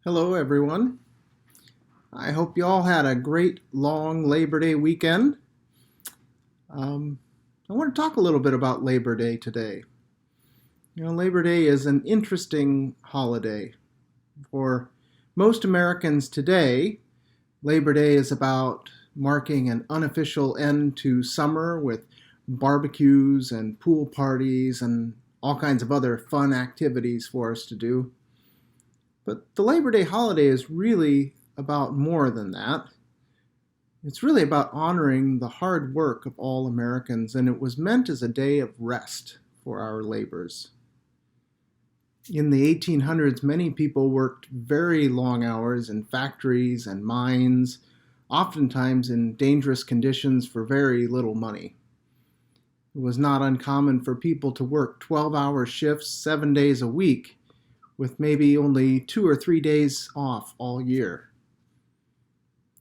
Hello, everyone. I hope you all had a great long Labor Day weekend. Um, I want to talk a little bit about Labor Day today. Labor Day is an interesting holiday. For most Americans today, Labor Day is about marking an unofficial end to summer with barbecues and pool parties and all kinds of other fun activities for us to do. But the Labor Day holiday is really about more than that. It's really about honoring the hard work of all Americans, and it was meant as a day of rest for our labors. In the 1800s, many people worked very long hours in factories and mines, oftentimes in dangerous conditions for very little money. It was not uncommon for people to work 12-hour shifts 7 days a week, with maybe only 2 or 3 days off all year.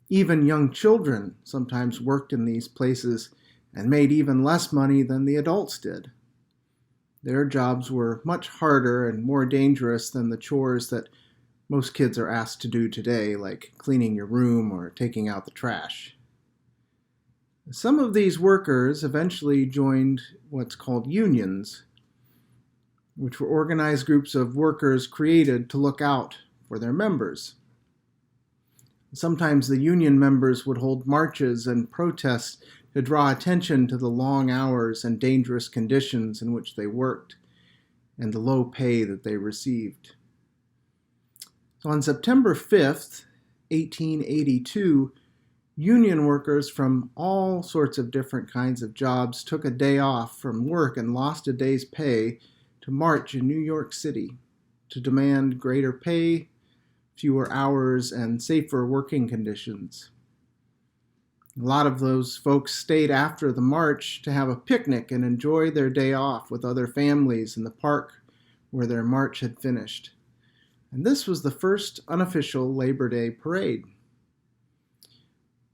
Even young children sometimes worked in these places and made even less money than the adults did. Their jobs were much harder and more dangerous than the chores that most kids are asked to do today, like cleaning your room or taking out the trash. Some of these workers eventually joined what's called unions, which were organized groups of workers created to look out for their members. Sometimes the union members would hold marches and protests to draw attention to the long hours and dangerous conditions in which they worked and the low pay that they received. So on September 5th, 1882, union workers from all sorts of different kinds of jobs took a day off from work and lost a day's pay to march in New York City to demand greater pay, fewer hours, and safer working conditions. A lot of those folks stayed after the march to have a picnic and enjoy their day off with other families in the park where their march had finished. And this was the first unofficial Labor Day parade.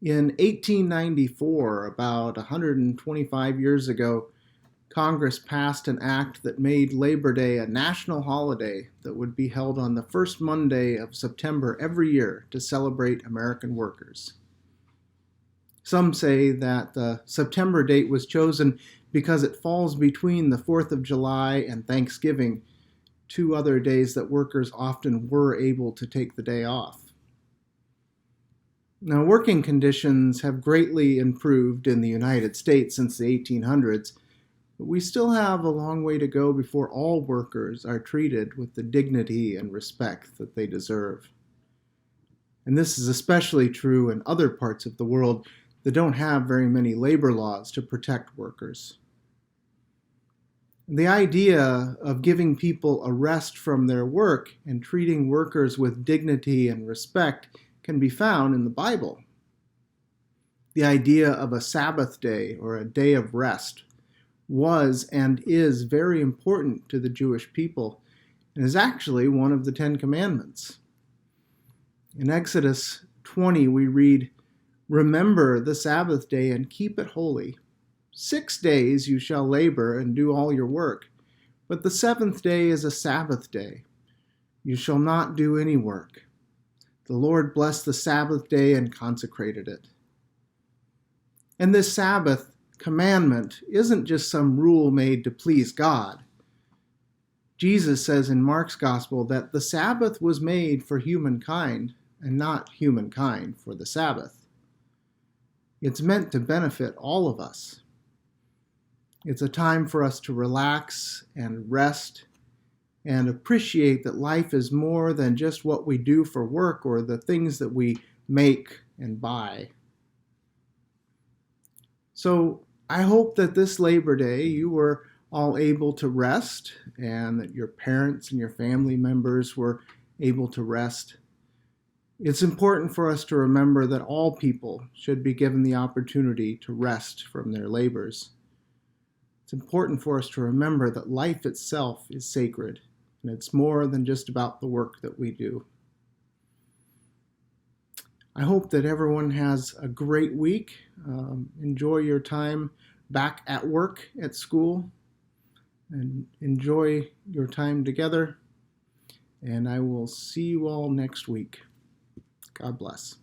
In 1894, about 125 years ago, Congress passed an act that made Labor Day a national holiday that would be held on the first Monday of September every year to celebrate American workers. Some say that the September date was chosen because it falls between the 4th of July and Thanksgiving, two other days that workers often were able to take the day off. Now, working conditions have greatly improved in the United States since the 1800s, but we still have a long way to go before all workers are treated with the dignity and respect that they deserve. And this is especially true in other parts of the world that don't have very many labor laws to protect workers. The idea of giving people a rest from their work and treating workers with dignity and respect can be found in the Bible. The idea of a Sabbath day or a day of rest was and is very important to the Jewish people and is actually one of the Ten Commandments. In Exodus 20, we read, "Remember the Sabbath day and keep it holy. 6 days you shall labor and do all your work, but the seventh day is a Sabbath day. You shall not do any work. The Lord blessed the Sabbath day and consecrated it." And this Sabbath commandment isn't just some rule made to please God. Jesus says in Mark's gospel that the Sabbath was made for humankind and not humankind for the Sabbath. It's meant to benefit all of us. It's a time for us to relax and rest and appreciate that life is more than just what we do for work or the things that we make and buy. So I hope that this Labor Day you were all able to rest and that your parents and your family members were able to rest. It's important for us to remember that all people should be given the opportunity to rest from their labors. It's important for us to remember that life itself is sacred and it's more than just about the work that we do. I hope that everyone has a great week. Enjoy your time back at work, at school, and enjoy your time together. and I will see you all next week. God bless.